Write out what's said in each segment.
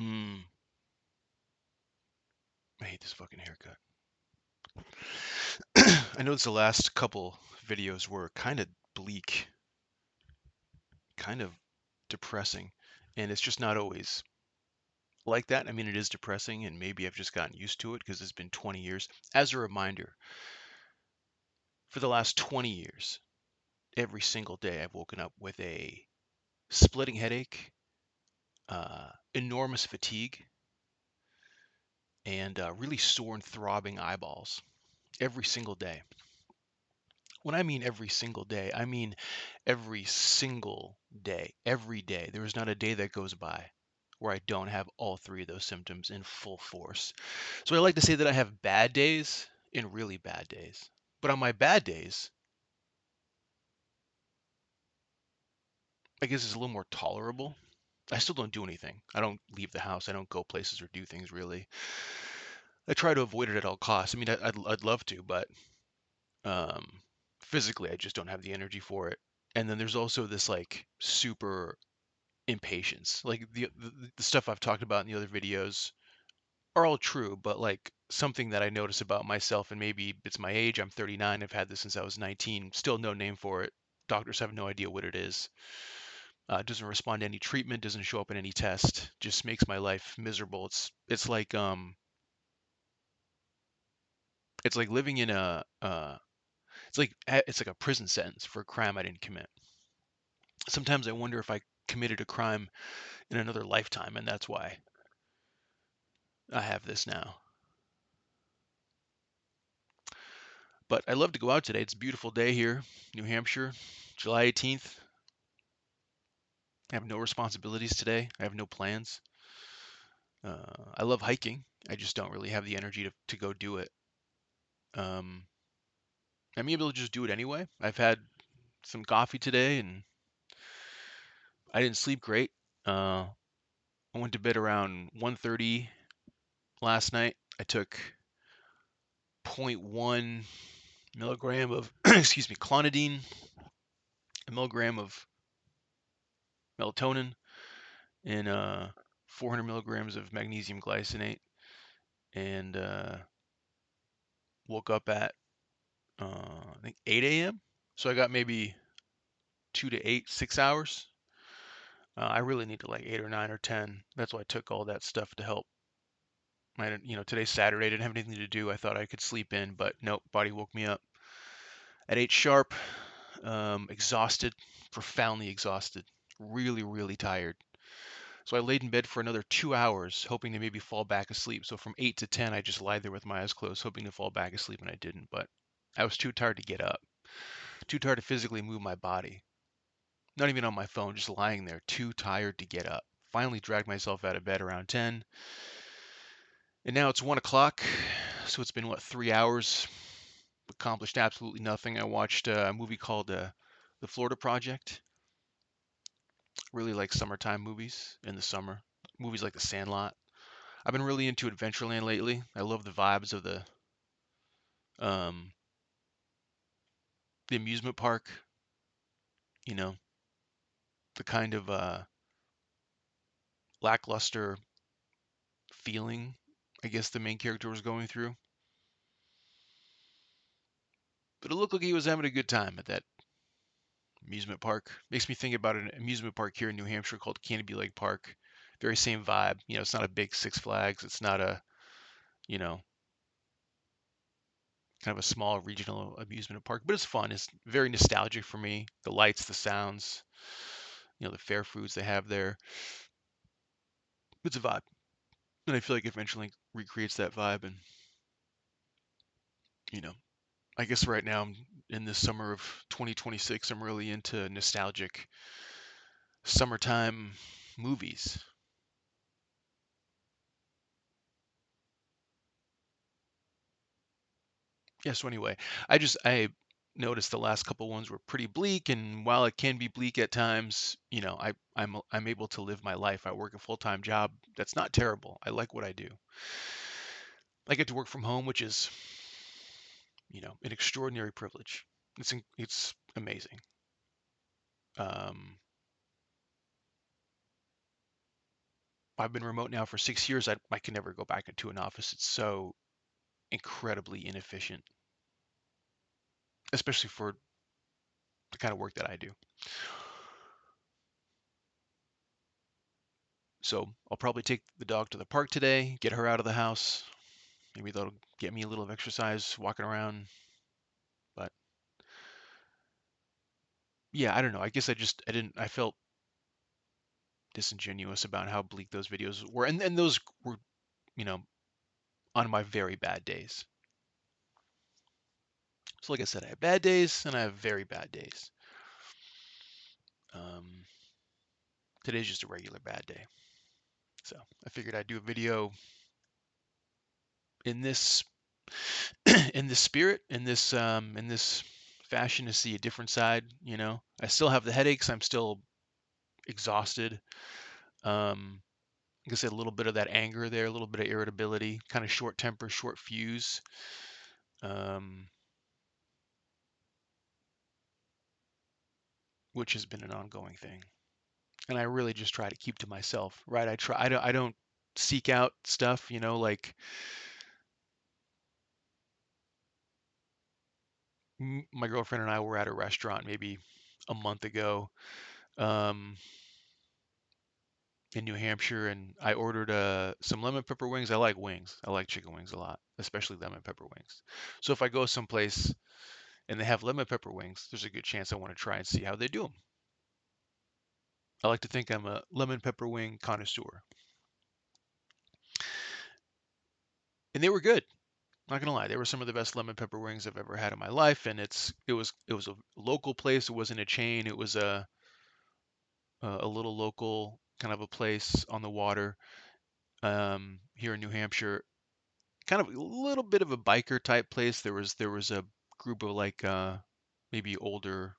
Mm, I hate this fucking haircut. I noticed the last couple videos were kind of bleak, kind of depressing, and it's just not always like that. I mean, it is depressing, and maybe I've just gotten used to it because it's been 20 years. As a reminder, for the last 20 years, every single day I've woken up with a splitting headache, enormous fatigue, and really sore and throbbing eyeballs every single day. When I mean every single day, I mean every single day, every day. There is not a day that goes by where I don't have all three of those symptoms in full force. So I like to say that I have bad days and really bad days. But on my bad days, I guess it's a little more tolerable. I still don't do anything. I don't leave the house. I don't go places or do things really. I try to avoid it at all costs. I mean, I'd love to, but um, physically, I just don't have the energy for it. And then there's also this like super impatience. Like the stuff I've talked about in the other videos are all true, but like something that I notice about myself, and maybe it's my age. I'm 39. I've had this since I was 19. Still no name for it. Doctors have no idea what it is. Doesn't respond to any treatment. Doesn't show up in any test. Just makes my life miserable. It's like living in a it's like a prison sentence for a crime I didn't commit. Sometimes I wonder if I committed a crime in another lifetime, and that's why I have this now. But I love to go out today. It's a beautiful day here, New Hampshire, July 18th. I have no responsibilities today. I have no plans. I love hiking. I just don't really have the energy to go do it. Um, I'm able to just do it anyway. I've had some coffee today and I didn't sleep great. I went to bed around 1:30 last night. I took zero point 0.1 milligram of excuse me, clonidine, a milligram of melatonin, and 400 milligrams of magnesium glycinate, and woke up at I think 8 a.m. So I got maybe 2 to 8, 6 hours. I really need to like 8 or 9 or 10. That's why I took all that stuff to help. Today's Saturday. I didn't have anything to do. I thought I could sleep in, but nope. Body woke me up at 8 sharp. Exhausted, profoundly exhausted, really, really tired. So I laid in bed for another 2 hours, hoping to maybe fall back asleep. So from 8 to 10, I just lied there with my eyes closed, hoping to fall back asleep, and I didn't. But I was too tired to get up, too tired to physically move my body. Not even on my phone, just lying there, too tired to get up. Finally dragged myself out of bed around 10. And now it's 1 o'clock. So it's been, what, 3 hours? Accomplished absolutely nothing. I watched a movie called The Florida Project. Really like summertime movies in the summer. Movies like The Sandlot. I've been really into Adventureland lately. I love the vibes of um, the amusement park. You know, the kind of lackluster feeling I guess the main character was going through. But it looked like he was having a good time at that amusement park. Makes me think about an amusement park here in New Hampshire called Canopy Lake Park. Very same vibe. It's not a big Six Flags. It's not a, you know, kind of a small regional amusement park, but it's fun. It's very nostalgic for me. The lights, the sounds, the fair foods they have there. It's a vibe. And I feel like it eventually recreates that vibe. And, you know, I guess right now in this summer of 2026, I'm really into nostalgic summertime movies. Yeah, so anyway, I noticed the last couple ones were pretty bleak, and while it can be bleak at times, I'm able to live my life. I work a full-time job. That's not terrible. I like what I do. I get to work from home, which is, an extraordinary privilege. It's amazing. Um, I've been remote now for 6 years. I can never go back into an office. It's so incredibly inefficient, especially for the kind of work that I do. So I'll probably take the dog to the park today, get her out of the house. Maybe that'll get me a little of exercise walking around. But yeah, I don't know. I guess I felt disingenuous about how bleak those videos were. And those were, you know, on my very bad days. So like I said, I have bad days and I have very bad days. Um, Today's just a regular bad day. So I figured I'd do a video in this in this spirit, in this fashion, to see a different side. I still have the headaches. I'm still exhausted. Like I said, a little bit of that anger there, a little bit of irritability, kind of short temper, short fuse. Um, which has been an ongoing thing. And I really just try to keep to myself, right? I don't seek out stuff, like my girlfriend and I were at a restaurant maybe a month ago, um, in New Hampshire, and I ordered some lemon pepper wings. I like wings. I like chicken wings a lot, especially lemon pepper wings. So if I go someplace and they have lemon pepper wings, there's a good chance I want to try and see how they do them. I like to think I'm a lemon pepper wing connoisseur. And they were good. Not gonna lie, they were some of the best lemon pepper wings I've ever had in my life, and it was a local place. It wasn't a chain. It was a little local kind of a place on the water, here in New Hampshire. Kind of a little bit of a biker type place. There was a group of like maybe older,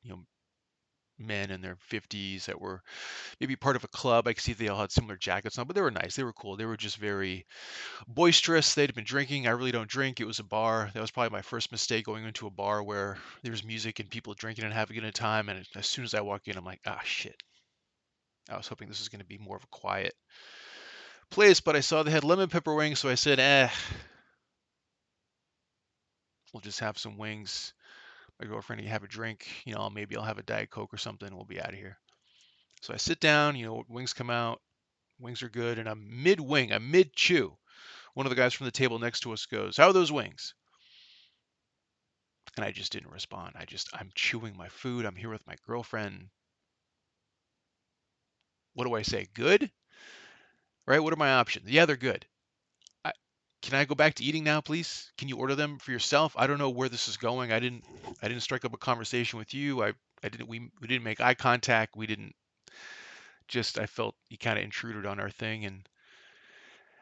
you know, men in their 50s that were maybe part of a club. I could see they all had similar jackets on, but they were nice. They were cool. They were just very boisterous. They'd been drinking. I really don't drink. It was a bar. That was probably my first mistake, going into a bar where there was music and people drinking and having a good time. And as soon as I walk in, I'm like, ah, shit. I was hoping this was going to be more of a quiet place, but I saw they had lemon pepper wings, so I said, we'll just have some wings. My girlfriend, you have a drink. Maybe I'll have a Diet Coke or something. And we'll be out of here. So I sit down. Wings come out. Wings are good, and I'm mid-wing. I'm mid-chew. One of the guys from the table next to us goes, "How are those wings?" And I just didn't respond. I'm chewing my food. I'm here with my girlfriend. What do I say? Good? Right? What are my options? Yeah, they're good. I, can I go back to eating now, please? Can you order them for yourself? I don't know where this is going. I didn't strike up a conversation with you. I didn't we didn't make eye contact. We didn't just I felt he kind of intruded on our thing, and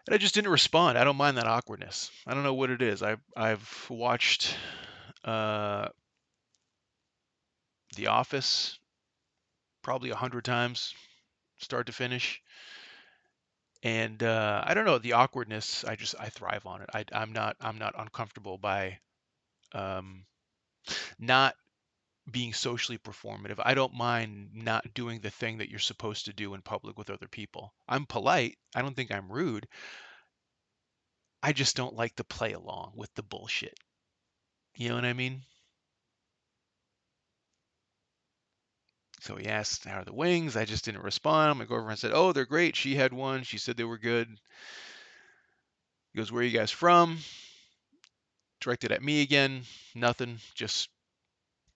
I just didn't respond. I don't mind that awkwardness. I don't know what it is. I've watched uh The Office probably 100 times, start to finish. And I don't know, the awkwardness. I thrive on it. I'm not uncomfortable by um, not being socially performative. I don't mind not doing the thing that you're supposed to do in public with other people. I'm polite. I don't think I'm rude. I just don't like to play along with the bullshit. You know what I mean? So he asked, "How are the wings?" I just didn't respond. My girlfriend said, "Oh, they're great." She had one. She said they were good. He goes, "Where are you guys from?" Directed at me again. Nothing. Just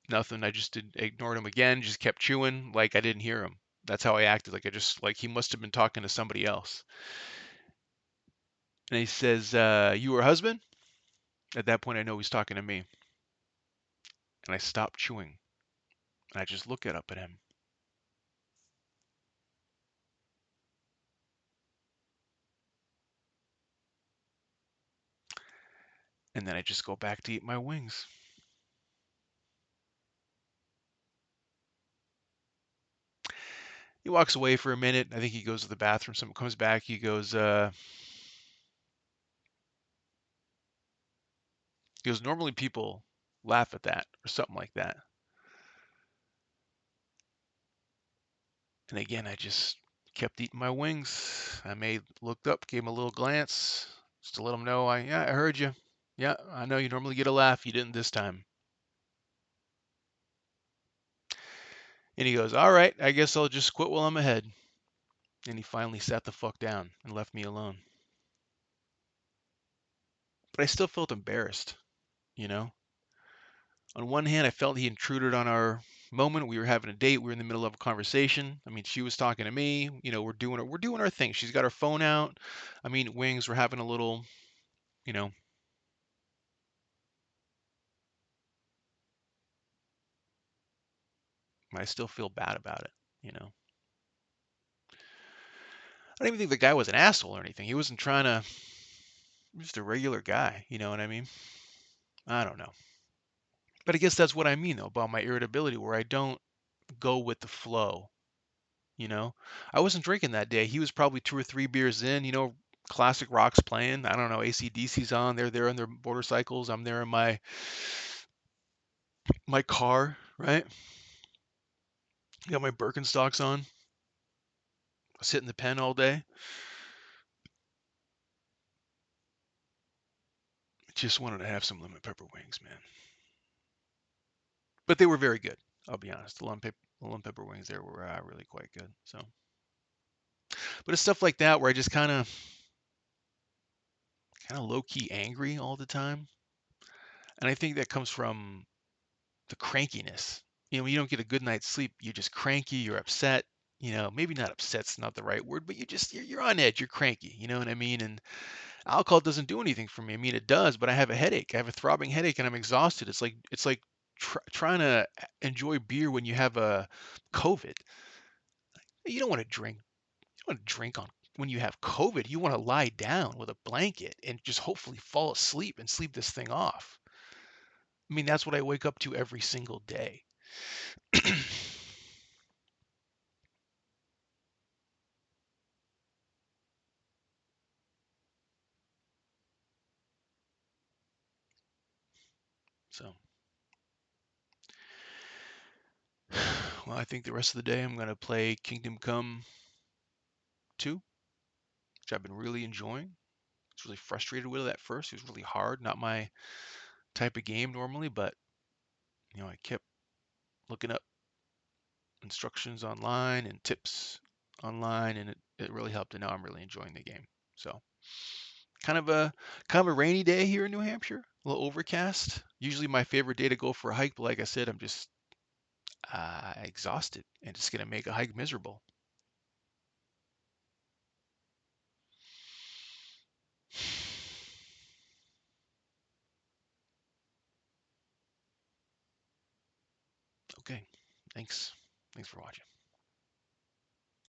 nothing. I just ignored him again, just kept chewing like I didn't hear him. That's how I acted. Like he must have been talking to somebody else. And he says, "You her husband?" At that point, I know he's talking to me. And I stop chewing. And I just look up at him. And then I just go back to eat my wings. He walks away for a minute. I think he goes to the bathroom. Someone comes back. He goes, "Normally people laugh at that," or something like that. And again, I just kept eating my wings. Looked up, gave him a little glance, just to let him know yeah, I heard you. Yeah, I know you normally get a laugh. You didn't this time. And he goes, all right, I guess I'll just quit while I'm ahead. And he finally sat the fuck down and left me alone. But I still felt embarrassed, you know? On one hand, I felt he intruded on our moment. We were having a date. We were in the middle of a conversation. I mean, she was talking to me. We're doing our thing. She's got her phone out. I mean, wings. We're having a little, you know. I still feel bad about it, you know. I don't even think the guy was an asshole or anything. He wasn't trying to. He was just a regular guy. You know what I mean? I don't know. But I guess that's what I mean though about my irritability, where I don't go with the flow. You know, I wasn't drinking that day. He was probably 2 or 3 beers in. You know, classic rock's playing. I don't know. AC/DC's on. They're there on their motorcycles. I'm there in my car. Right. Got my Birkenstocks on. Sit in the pen all day. Just wanted to have some lemon pepper wings, man. But they were very good. I'll be honest. The lemon pepper wings there were really quite good. So, but it's stuff like that where I just kind of low key angry all the time, and I think that comes from the crankiness. You know, when you don't get a good night's sleep, you're just cranky, you're upset. You know, maybe not upset's not the right word, but you're on edge, you're cranky. You know what I mean? And alcohol doesn't do anything for me. I mean, it does, but I have a headache. I have a throbbing headache, and I'm exhausted. It's like trying to enjoy beer when you have a COVID. You don't want to drink. You don't want to drink on when you have COVID. You want to lie down with a blanket and just hopefully fall asleep and sleep this thing off. I mean, that's what I wake up to every single day. So, well, I think the rest of the day I'm going to play Kingdom Come 2, which I've been really enjoying. I was really frustrated with it at first. It was really hard, not my type of game normally, but I kept looking up instructions online and tips online, and it really helped. And now I'm really enjoying the game. So, kind of a kind of a rainy day here in New Hampshire, a little overcast. Usually my favorite day to go for a hike, but like I said, I'm just exhausted and it's gonna make a hike miserable. Okay, thanks. Thanks for watching.